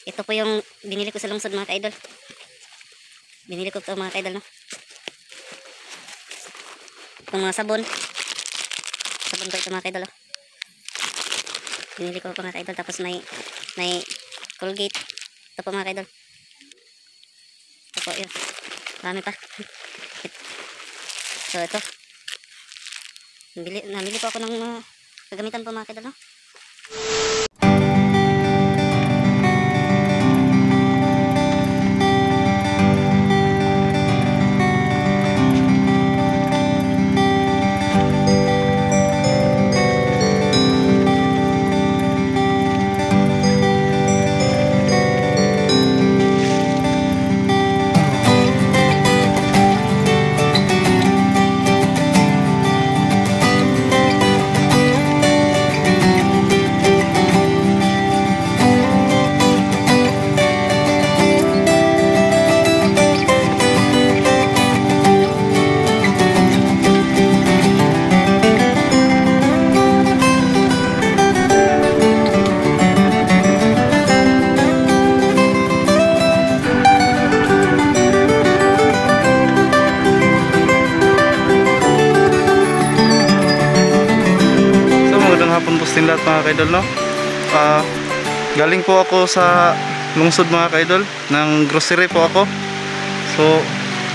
Ito po yung binili ko sa lungsod mga ka-idol. Binili ko ito mga ka-idol, no? Itong mga sabon. Sabon ko ito mga ka-idol, oh. Binili ko po mga ka-idol. Tapos may Colgate. Ito po mga ka-idol. Ito po yun. Marami pa. So ito. Namili po ako ng kagamitan po mga ka-idol, no? Hapon po sa lahat mga ka-idol, no? Galing po ako sa lungsod mga ka-idol, ng grocery po ako. So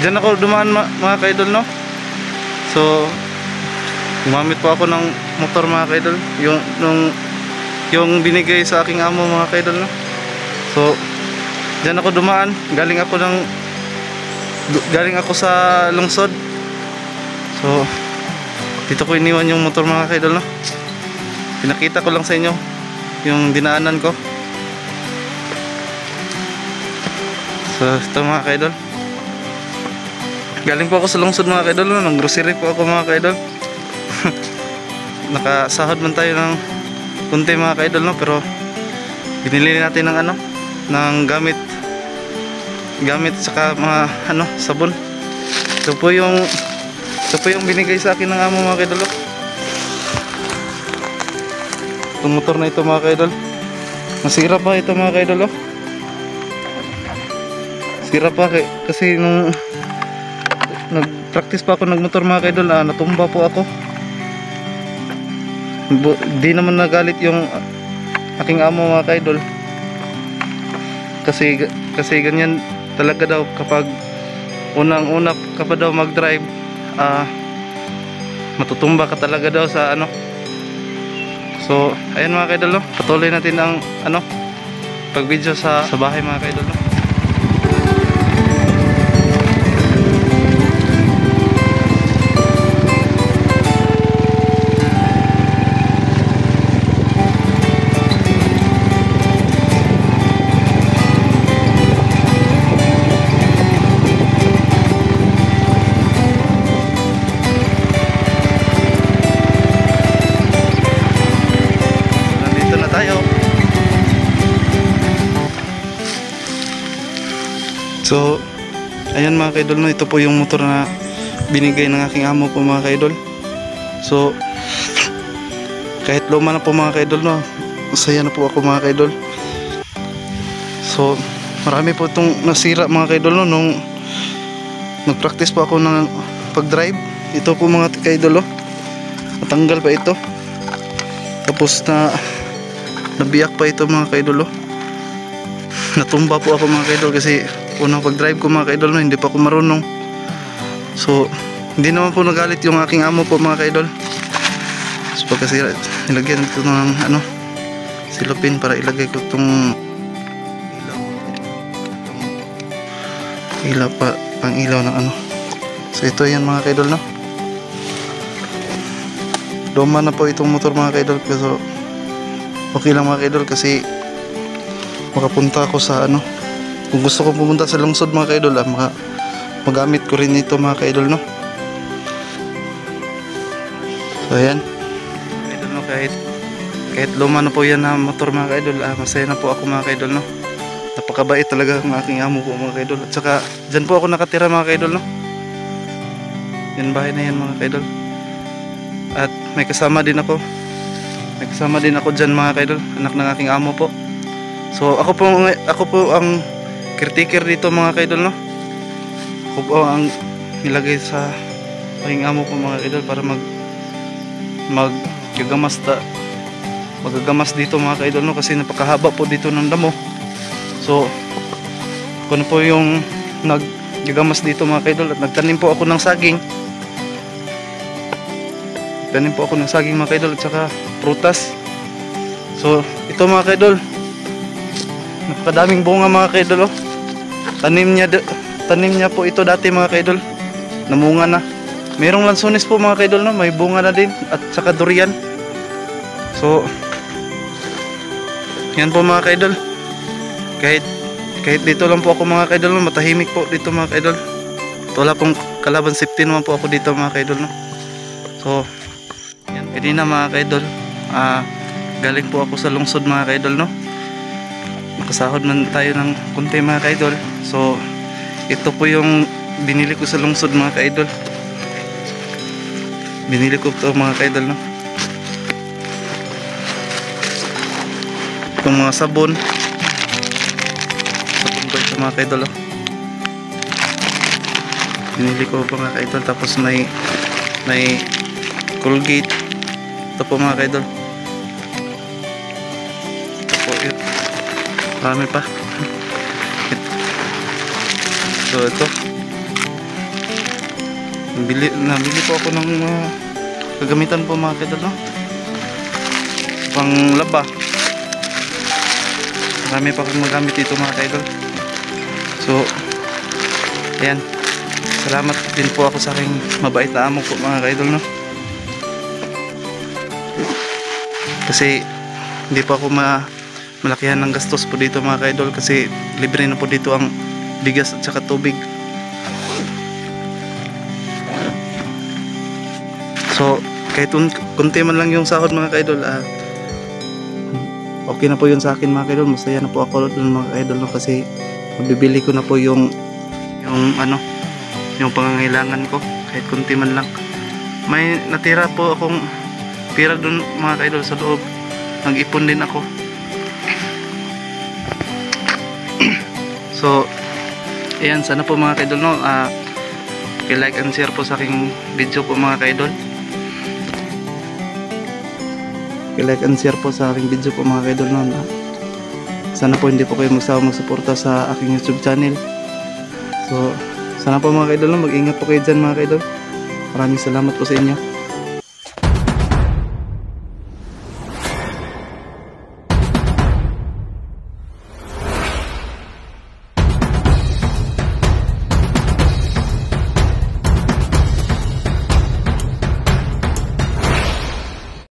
dyan ako dumaan mga ka-idol, no? So gumamit po ako ng motor mga ka-idol, yung binigay sa aking amo mga ka-idol, no? So dyan ako dumaan, galing ako sa lungsod. So dito ko iniwan yung motor mga ka-idol, no? Pinakita ko lang sa inyo yung dinaanan ko. So ito mga ka-idol, galing po ako sa lungsod mga ka-idol, no? Nang grocery po ako mga ka-idol. Nakasahod man tayo ng kunti mga ka-idol, no? Pero binili natin ng ng gamit saka mga sabon. Ito po yung binigay sa akin ng amo mga ka-idol, no? Itong motor na ito mga ka-idol, nasira pa ito mga ka-idol, oh. Sira pa kasi nung nag-practice pa ako nagmotor mga ka-idol, natumba po ako. Di naman nagalit yung aking amo mga ka-idol, kasi ganyan talaga daw kapag unang-una ka pa daw mag-drive, matutumba ka talaga daw sa So ayan mga ka-idol, no? Patuloy natin ang pag-video sa bahay mga ka-idol, no? So ayan mga ka-idol, no? Ito po yung motor na binigay ng aking amo po mga ka-idol. So kahit luma na po mga ka-idol, no? Masaya na po ako mga ka-idol. So marami po itong nasira mga ka-idol, no? Nung nag-practice po ako ng pag-drive. Ito po mga ka-idol, no? Natanggal pa ito. Tapos nabiyak pa ito mga ka-idol, no? Natumba po ako mga ka-idol kasi unang pag-drive ko mga ka-idol, no? Hindi pa ako marunong. So hindi naman po nagalit yung aking amo po mga ka-idol. So pagkasira, nilagyan ito ng silopin para ilagay ko itong ilaw pa, pang ilaw ng So ito yan mga ka-idol, no? Luma na po itong motor mga ka-idol, so okay lang mga ka-idol kasi makapunta ako sa kung gusto ko pumunta sa lungsod mga ka-idol, magamit ko rin ito mga ka-idol, no? So ayan ka-idol, no? Kahit luma na po yan na motor mga ka-idol, masaya na po ako mga ka-idol, no? Napakabait talaga ang aking amo po mga ka-idol. At saka dyan po ako nakatira mga ka-idol, no? Yan bahay na yan mga ka-idol. At may kasama din ako dyan mga ka-idol, anak ng aking amo po. So ako po ang caretaker dito mga kaidol, no. Ako po ang nilagay sa aking amo po mga kaidol para magagamas dito mga kaidol, no, kasi napakahaba po dito ng damo. So ako na po yung naggagamas dito mga kaidol, at nagtanim po ako ng saging. Tanim po ako ng saging mga kaidol, at saka prutas. So ito mga kaidol, napakadaming bunga mga kaidol, oh. Tanim niya po ito dati mga kaidol, namunga na. Merong lansones po mga kaidol, no, may bunga na din, at saka durian. So yan po mga kaidol, kahit dito lang po ako mga kaidol, no, matahimik po dito mga kaidol. Wala pong kalaban, safety naman po ako dito mga kaidol, no. So yan, kanina mga kaidol, galing po ako sa lungsod mga kaidol, no. Nakasahod man tayo ng konti mga kaidol. So ito po yung binili ko sa lungsod mga kaidol. Binili ko ito mga kaidol, no. Itong mga sabon ko ito mga kaidol, oh. Binili ko po mga kaidol. Tapos may Colgate. Ito po mga kaidol. Ito po yun. Marami pa. So ito, nabili po ako ng kagamitan po mga kaidol, no, pang laba. Marami pa akong magamit dito mga kaidol. So ayan, salamat din po ako sa aking mabait na amo po mga kaidol, no, kasi hindi pa ako malakihan ng gastos po dito mga kaidol, kasi libre na po dito ang bigas at saka tubig. So kahit kunti man lang yung sahod mga kaidol, okay na po yun sa akin mga kaidol. Masaya na po ako dun mga kaidol, no, kasi mabibili ko na po yung pangangailangan ko, kahit kunti man lang. May natira po akong pira dun mga kaidol sa loob. Nag-ipon din ako. So ayan, sana po mga kaidol, no, like and share po sa aking video po mga kaidol. Like and share po sa aking video po mga kaidol, no. Sana po hindi po kayo magsuporta sa aking YouTube channel. So sana po mga kaidol, no, mag-ingat po kayo dyan mga kaidol. Maraming salamat po sa inyo.